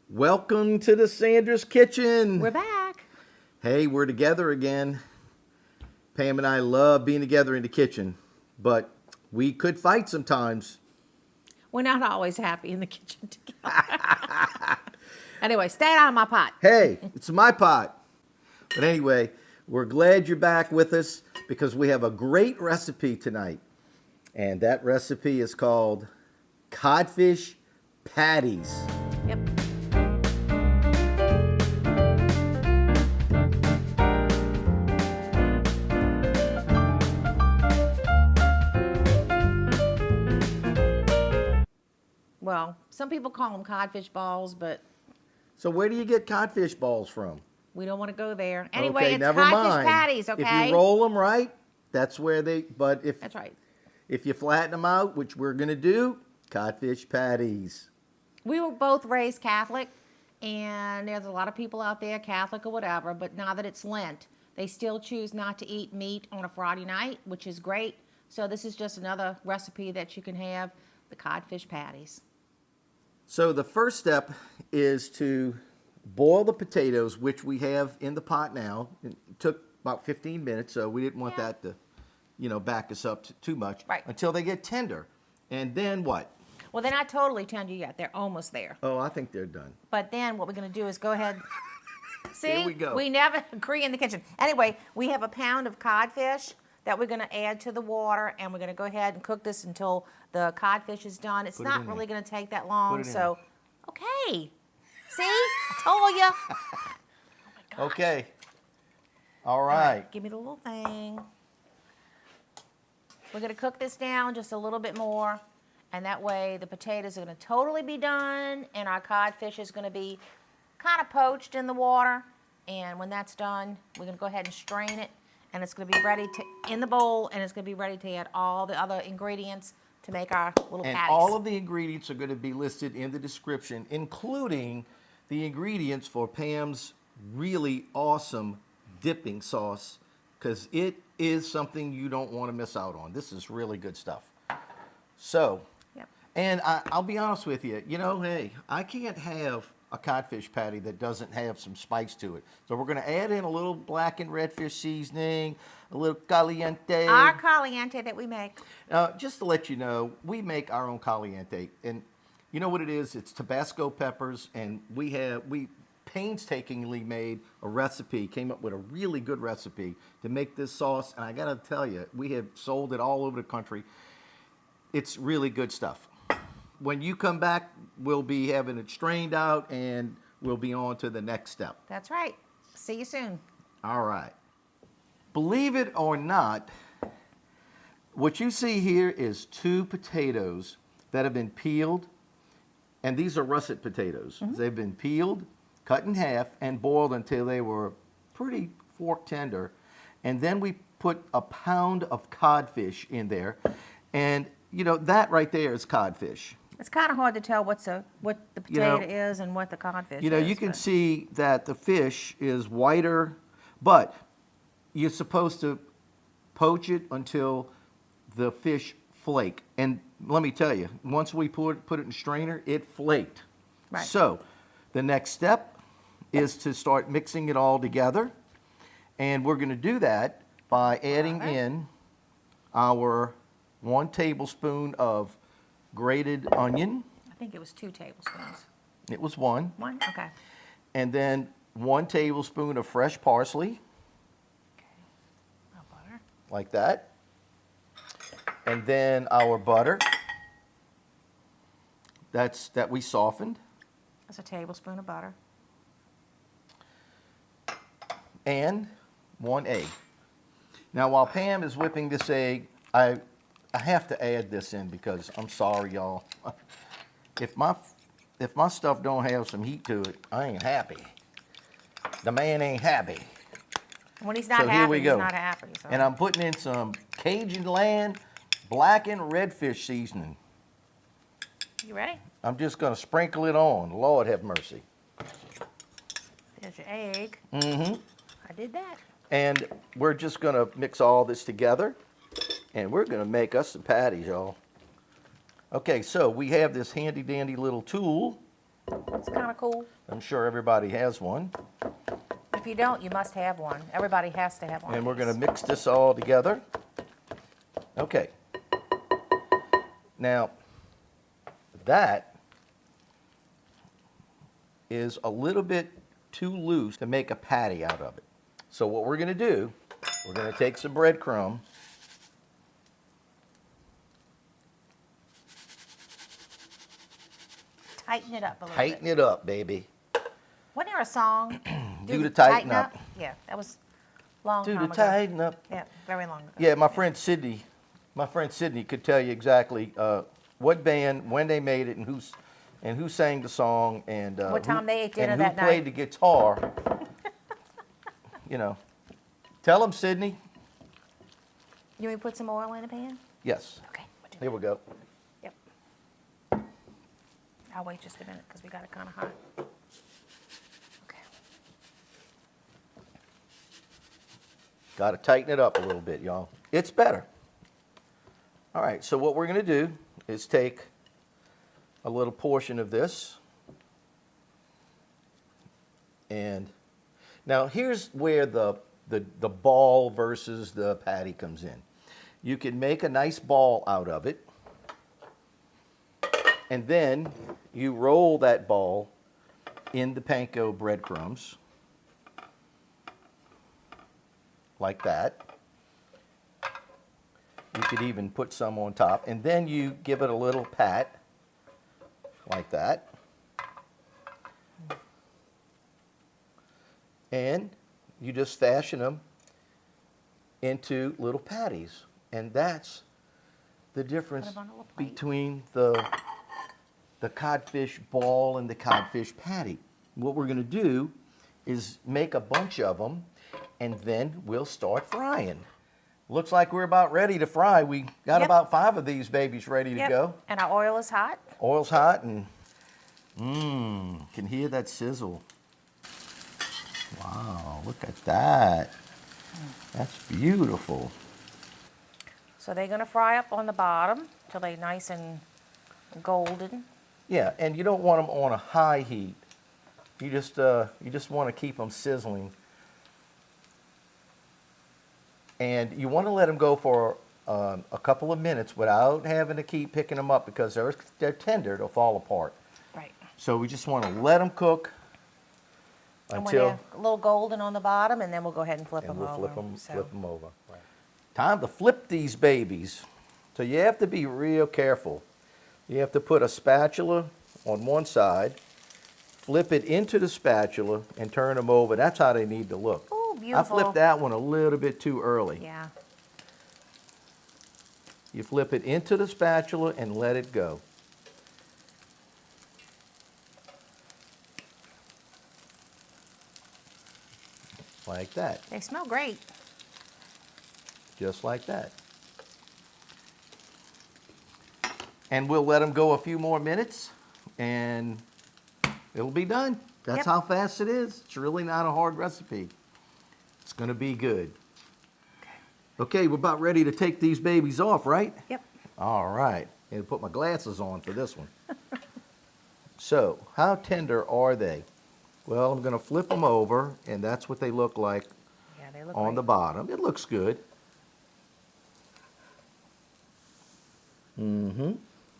Welcome to the Sanders Kitchen. We're back. Hey, we're together again. Pam and I love being together in the kitchen, but we could fight sometimes. We're not always happy in the kitchen together. Anyway, stay out of my pot. Hey, it's my pot. But anyway, we're glad you're back with us because we have a great recipe tonight. And that recipe is called Codfish Patties. Yep. Well, some people call them codfish balls, but So where do you get codfish balls from? we don't want to go there. Anyway, Okay, it's never codfish mind. patties, okay? If you roll them right, that's where they, but That's right. if you flatten them out, which we're going to do, codfish patties. We were both raised Catholic, and there's a lot of people out there, Catholic or whatever, but now that it's Lent, they still choose not to eat meat on a Friday night, which is great. So this is just another recipe that you can have, the codfish patties. So the first step is to boil the potatoes, which we have in the pot now. It took about 15 minutes, so we didn't want that to, back us up too much. Right. Until they get tender. And then what? Well, they're not totally tender yet. They're almost there. Oh, I think they're done. But then what we're going to do is go ahead. See, Here we go. We never agree in the kitchen. Anyway, we have a pound of codfish that we're going to add to the water, and we're going to go ahead and cook this until the codfish is done. It's Put it not in really there. going to take that long. Put it in So, okay. See, I told you. Oh my gosh. Okay. All All right. give me the little thing. We're going to cook this down just a little bit more, and that way the potatoes are going to totally be done, and our codfish is going to be kind of poached in the water. And when that's done, we're going to go ahead and strain it, and it's going to be ready to in the bowl, and it's going to be ready to add all the other ingredients to make our little And patties. all of the ingredients are going to be listed in the description, including the ingredients for Pam's really awesome dipping sauce, because it is something you don't want to miss out on. This is really good stuff. So, Yep. and I'll be honest with you, hey, I can't have a codfish patty that doesn't have some spice to it. So we're going to add in a little blackened redfish seasoning, a little caliente. Our caliente that we make. Just to let you know, we make our own caliente, and you know what it is? It's Tabasco peppers, and we painstakingly made a recipe, came up with a really good recipe to make this sauce, and I gotta tell you, we have sold it all over the country. It's really good stuff. When you come back, we'll be having it strained out, and we'll be on to the next step. That's right. See you soon. All right. Believe it or not, what you see here is 2 potatoes that have been peeled, and these are russet potatoes. They've been peeled, cut in half, and boiled until they were pretty fork tender. And then we put a pound of codfish in there, and that right there is codfish. It's kind of hard to tell what the potato is and what the codfish is. You can but- see that the fish is whiter, but you're supposed to poach it until the fish flake. And let me tell you, once we put it in a strainer, it flaked. Right. So the next step is to start mixing it all together. And we're going to do that by adding Alright. in our 1 tablespoon of grated onion. I think it was 2 tablespoons. It was 1. 1? Okay. And then 1 tablespoon of fresh parsley, No butter. like that. And then our butter, that we softened. That's a tablespoon of butter. And 1 egg. Now, while Pam is whipping this egg, I have to add this in because I'm sorry, y'all. If my stuff don't have some heat to it, I ain't happy. The man ain't happy. When he's not So happy, here we he's go. not happy. So. And I'm putting in some Cajun land blackened redfish seasoning. You ready? I'm just going to sprinkle it on. Lord have mercy. There's your egg. Mm-hmm. I did that. And we're just going to mix all this together, and we're going to make us some patties, y'all. Okay, so we have this handy dandy little tool It's kind of cool. I'm sure everybody has one. If you don't, you must have one. Everybody has to have one. And we're of going to these. mix this all together. Okay. Now, that is a little bit too loose to make a patty out of it. So what we're going to do, we're going to take some breadcrumb. Tighten it up a little Tighten bit. it up, baby. Wasn't there a song? Do the tighten up. Yeah, that was a long Do time the ago. tighten up. Yeah, very long ago. Yeah, my friend Sydney could tell you exactly what band, when they made it, and who sang the song, and What time they ate dinner and who that played night. the guitar. You know, tell them, Sydney. You want me to put some oil in the pan? Yes. Okay, we'll do Here we go. that. Yep. I'll wait just a minute because we got it kind of hot. Okay. Got to tighten it up a little bit, y'all. It's better. All right. So what we're going to do is take a little portion of this, and now here's where the ball versus the patty comes in. You can make a nice ball out of it, and then you roll that ball in the panko breadcrumbs like that. You could even put some on top, and then you give it a little pat like that. And you just fashion them into little patties. And that's the difference Put 'em on a little plate. between the codfish ball and the codfish patty. What we're going to do is make a bunch of them, and then we'll start frying. Looks like we're about ready to fry. We got Yep. about 5 of these babies ready to Yep. go. And our oil is hot. Oil's hot, and can hear that sizzle. Wow, look at that. That's beautiful. So they're going to fry up on the bottom till they're nice and golden. Yeah, and you don't want them on a high heat. You just want to keep them sizzling. And you want to let them go for a couple of minutes without having to keep picking them up, because they're tender, they'll fall apart. Right. So we just want to let them cook And when until they're a little golden on the bottom, and then we'll go ahead and flip and them we'll over. flip them over. Right. Time to flip these babies. So you have to be real careful. You have to put a spatula on one side, flip it into the spatula, and turn them over. That's how they need to look. Ooh, I beautiful. flipped that one a little bit too early. Yeah. You flip it into the spatula and let it go. Like that. They smell great. Just like that. And we'll let them go a few more minutes, and it'll be done. That's Yep. how fast it is. It's really not a hard recipe. It's going to be good. Okay, we're about ready to take these babies off, right? Yep. All right. And put my glasses on for this one. So, how tender are they? Well, I'm going to flip them over, and that's what they look like Yeah, they look on the great. bottom. It looks good.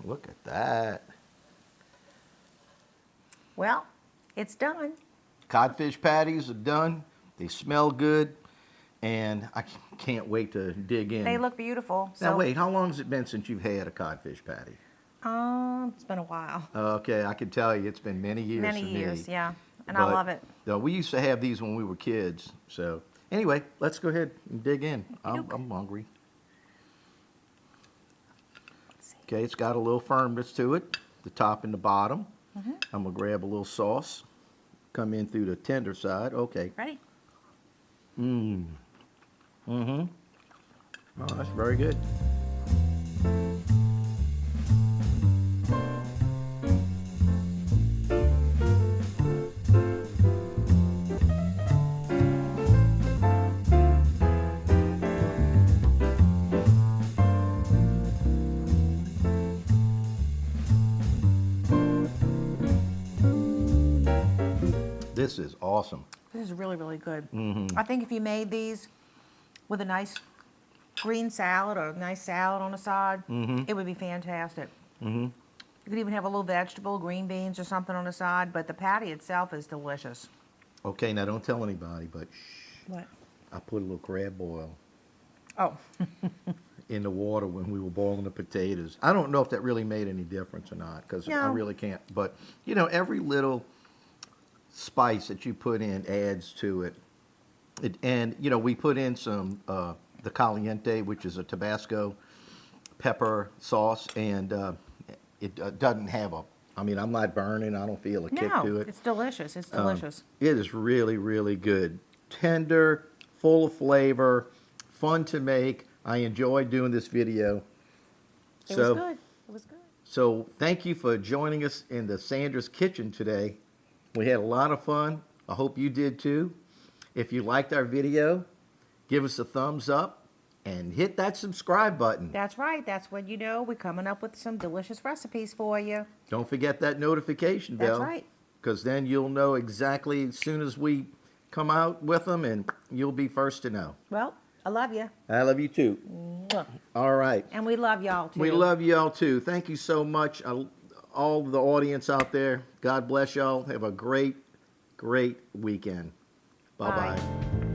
Look at that. Well, it's done. Codfish patties are done. They smell good, and I can't wait to dig in. They look beautiful. Now So, wait, how long has it been since you've had a codfish patty? it's been a while. Okay, I can tell you it's been many years Many for years, me. yeah. And I But, love it. We used to have these when we were kids. So anyway, let's go ahead and dig in. I'm hungry. Let's see. Okay, it's got a little firmness to it, the top and the bottom. I'm gonna grab a little sauce, come in through the tender side. Okay. Ready? Oh, that's very good. This is awesome. This is really, really good. Mm-hmm. I think if you made these with a nice green salad or a nice salad on the side, it would be fantastic. You could even have a little vegetable, green beans or something on the side, but the patty itself is delicious. Okay, now don't tell anybody, but shh, What? I put a little crab oil Oh, in the water when we were boiling the potatoes. I don't know if that really made any difference or not, because I No. really can't. But, you know, every little spice that you put in adds to it. And, you know, we put in some, the Caliente, which is a Tabasco pepper sauce, and it doesn't have a, I mean, I'm not burning. I don't feel a kick to no, it. it's delicious. It's delicious. It is really, really good. Tender, full of flavor, fun to make. I enjoyed doing this video. It was good. It was good. So thank you for joining us in the Sandra's Kitchen today. We had a lot of fun. I hope you did too. If you liked our video, give us a thumbs up and hit that subscribe button. That's right. That's when you know we're coming up with some delicious recipes for you. Don't forget that notification bell. That's right. Because then you'll know exactly as soon as we come out with them, and you'll be first to know. Well, I love you. I love you too. Mwah. All right. And we love y'all too. We love y'all too. Thank you so much. All the audience out there, God bless y'all. Have a great, great weekend. Bye-bye. Bye.